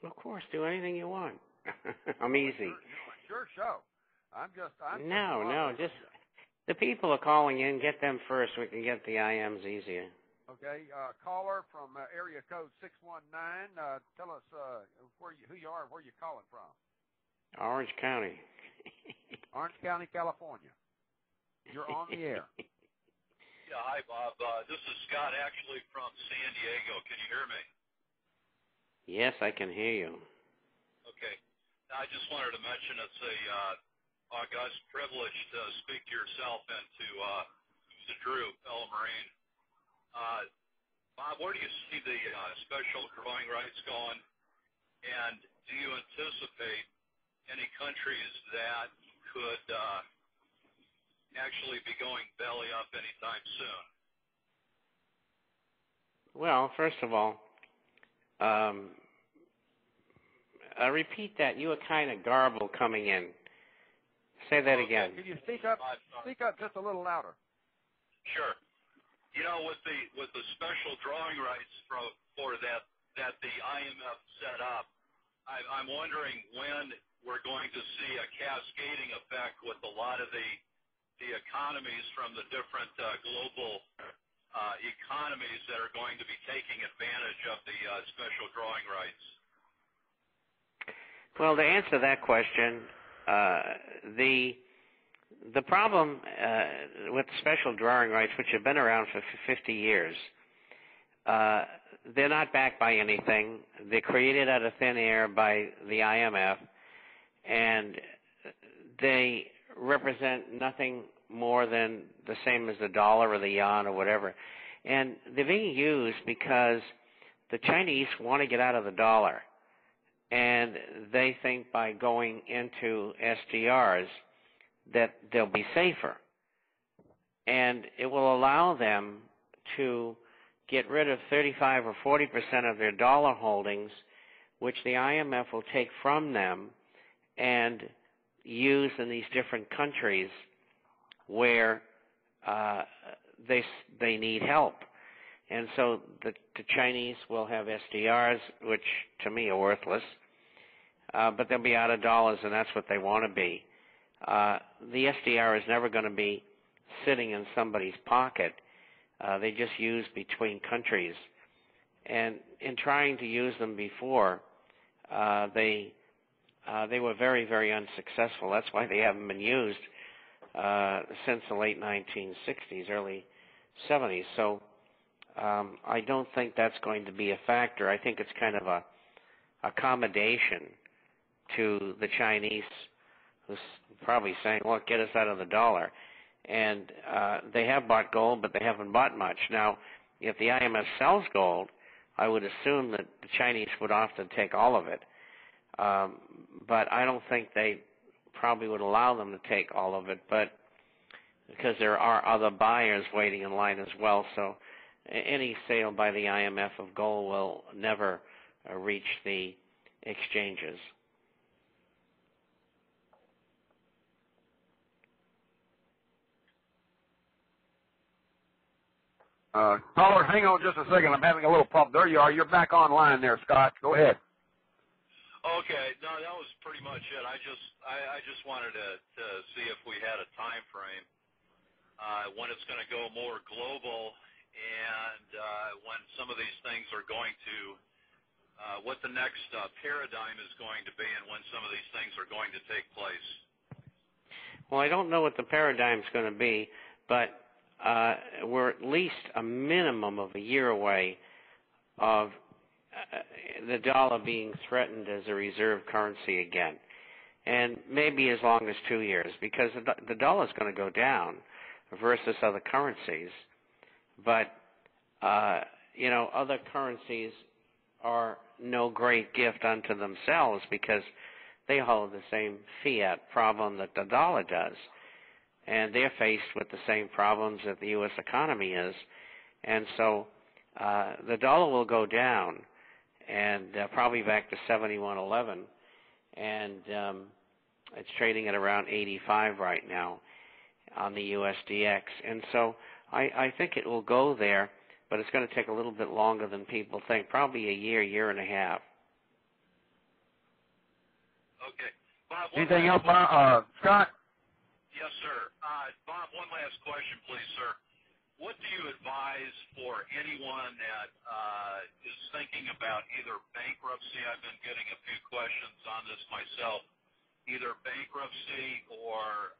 Of course, do anything you want. I'm easy. Sure show. I'm just No, just the people are calling in. Get them first. We can get the IMs easier. Okay, caller from area code 619. Tell us who you are, and where you calling from. Orange County. Orange County, California. You're on the air. Yeah, hi, Bob. This is Scott, actually from San Diego. Can you hear me? Yes, I can hear you. Okay. Now, I just wanted to mention it's a august privilege to speak to yourself and to Drew, fellow Marine. Bob, where do you see the special drawing rights going? And do you anticipate any countries that could actually be going belly up anytime soon? Well, first of all, repeat that. You were kind of garbled coming in. Say that again. Can you speak up? Speak up just a little louder. Sure. You know, with the special drawing rights for that the IMF set up, I'm wondering when we're going to see a cascading effect with a lot of the economies from the different global economies that are going to be taking advantage of the special drawing rights. Well, to answer that question, the problem with special drawing rights, which have been around for 50 years, they're not backed by anything. They're created out of thin air by the IMF, and they represent nothing more than the same as the dollar or the yuan or whatever. And they're being used because the Chinese want to get out of the dollar. And they think by going into SDRs that they'll be safer. And it will allow them to get rid of 35 or 40% of their dollar holdings, which the IMF will take from them and use in these different countries where they need help. And so the Chinese will have SDRs, which to me are worthless, but they'll be out of dollars, and that's what they want to be. The SDR is never going to be sitting in somebody's pocket. They just use between countries. And in trying to use them before, they were very, very unsuccessful. That's why they haven't been used since the late 1960s, early 70s. So I don't think that's going to be a factor. I think it's kind of a accommodation to the Chinese, who's probably saying, "Look, get us out of the dollar." And they have bought gold, but they haven't bought much. Now, if the IMF sells gold, I would assume that the Chinese would often take all of it. But I don't think they probably would allow them to take all of it, but because there are other buyers waiting in line as well. So any sale by the IMF of gold will never reach the exchanges. Caller, hang on just a second. I'm having a little problem. There you are. You're back online there, Scott. Go ahead. Okay, no, that was pretty much it. I just wanted to see if we had a time frame when it's going to go more global, and when some of these things are going to, what the next paradigm is going to be, and when some of these things are going to take place. Well, I don't know what the paradigm's going to be, but we're at least a minimum of a year away of the dollar being threatened as a reserve currency again, and maybe as long as 2 years, because the dollar's going to go down versus other currencies. But other currencies are no great gift unto themselves because they hold the same fiat problem that the dollar does, and they're faced with the same problems that the U.S. economy is. And so the dollar will go down, and probably back to 71.11, and it's trading at around 85 right now on the USDX. And so I think it will go there, but it's going to take a little bit longer than people think, probably a year, year and a half. Okay. Bob, Anything else, Bob? Scott? Yes, sir. Bob, one last question, please, sir. What do you advise for anyone that is thinking about either bankruptcy? I've been getting a few questions on this myself. Either bankruptcy or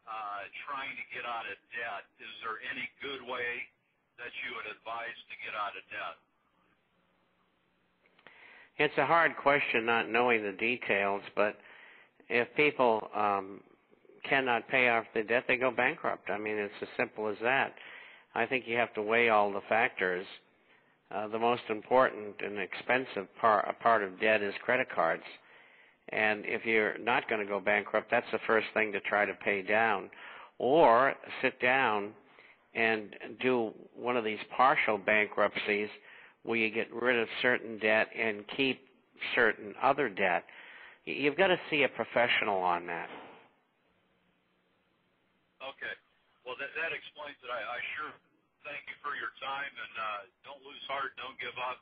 trying to get out of debt. Is there any good way that you would advise to get out of debt? It's a hard question not knowing the details, but if people cannot pay off the debt, they go bankrupt. I mean, it's as simple as that. I think you have to weigh all the factors. The most important and expensive part of debt is credit cards. And if you're not going to go bankrupt, that's the first thing to try to pay down. Or sit down and do one of these partial bankruptcies where you get rid of certain debt and keep certain other debt. You've got to see a professional on that. Okay. Well, that explains it. I sure thank you for your time, and don't lose heart, don't give up.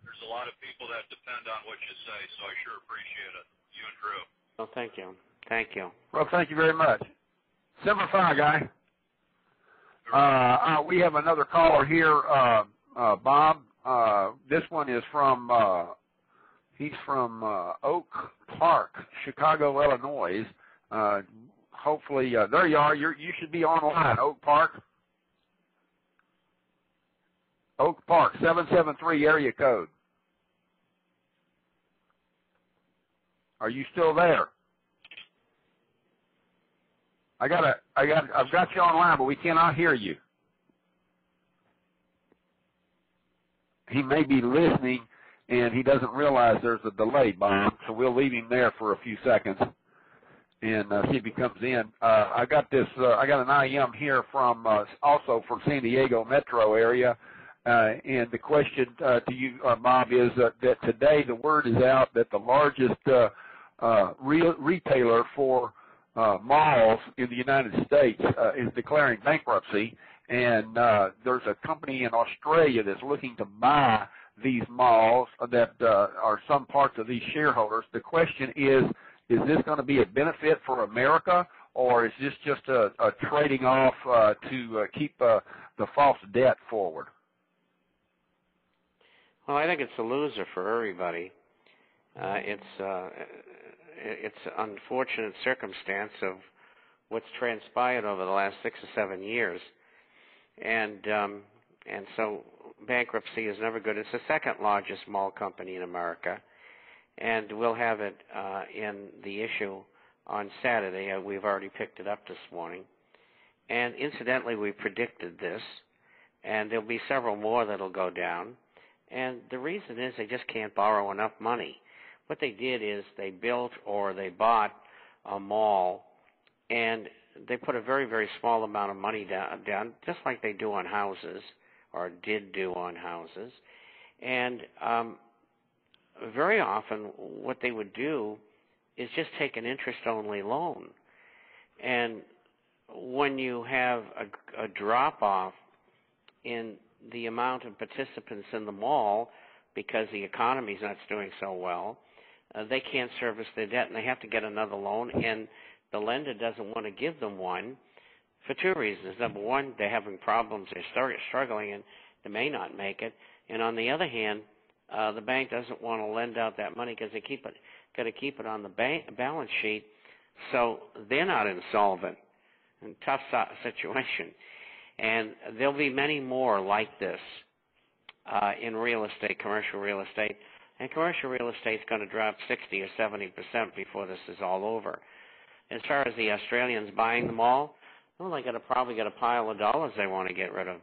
There's a lot of people that depend on what you say, so I sure appreciate it. You and Drew. Well, thank you. Thank you. Well, thank you very much. Simplify, guy. We have another caller here, Bob. This one is from, he's from Oak Park, Chicago, Illinois. Hopefully, there you are. You should be online, Oak Park. Oak Park, 773 area code. Are you still there? I've got you online, but we cannot hear you. He may be listening, and he doesn't realize there's a delay, Bob. So we'll leave him there for a few seconds and see if he comes in. I got an IM here from also from San Diego metro area, and the question to you, Bob, is that today the word is out that the largest retailer for malls in the United States is declaring bankruptcy, and there's a company in Australia that's looking to buy these malls that are some parts of these shareholders. The question is this going to be a benefit for America, or is this just a trading off to keep the false debt forward? Well, I think it's a loser for everybody. It's an unfortunate circumstance of what's transpired over the last 6 or 7 years, and so bankruptcy is never good. It's the second largest mall company in America, and we'll have it in the issue on Saturday. We've already picked it up this morning, and incidentally, we predicted this, and there'll be several more that'll go down, and the reason is they just can't borrow enough money. What they did is they built or they bought a mall, and they put a very, very small amount of money down, just like they do on houses, or did do on houses. And very often what they would do is just take an interest-only loan. And when you have a drop-off in the amount of participants in the mall because the economy's not doing so well, they can't service their debt, and they have to get another loan, and the lender doesn't want to give them one for two reasons. Number one, they're having problems, they're struggling, and they may not make it. And on the other hand, the bank doesn't want to lend out that money because they got to keep it on the balance sheet, so they're not insolvent. And tough situation. And there'll be many more like this in real estate, commercial real estate. And commercial real estate is going to drop 60 or 70% before this is all over. As far as the Australians buying them all, well, they probably got a pile of dollars they want to get rid of.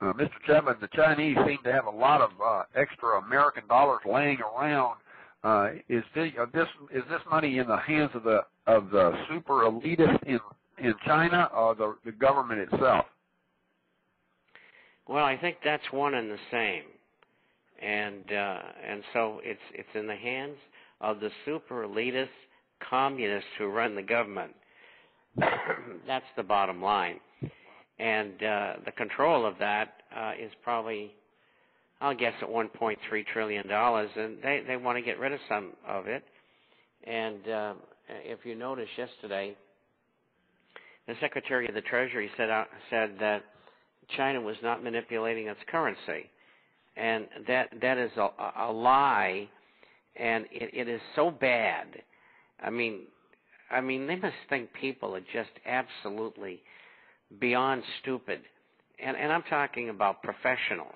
Mr. Chapman, the Chinese seem to have a lot of extra American dollars laying around. Is this money in the hands of the super elitists in China or the government itself? Well, I think that's one and the same, and so it's in the hands of the super elitist communists who run the government. That's the bottom line, and the control of that is probably I'll guess at $1.3 trillion, and they want to get rid of some of it. And if you notice yesterday, the Secretary of the Treasury said that China was not manipulating its currency, and that is a lie, and it is so bad. I mean, they must think people are just absolutely beyond stupid, and I'm talking about professionals.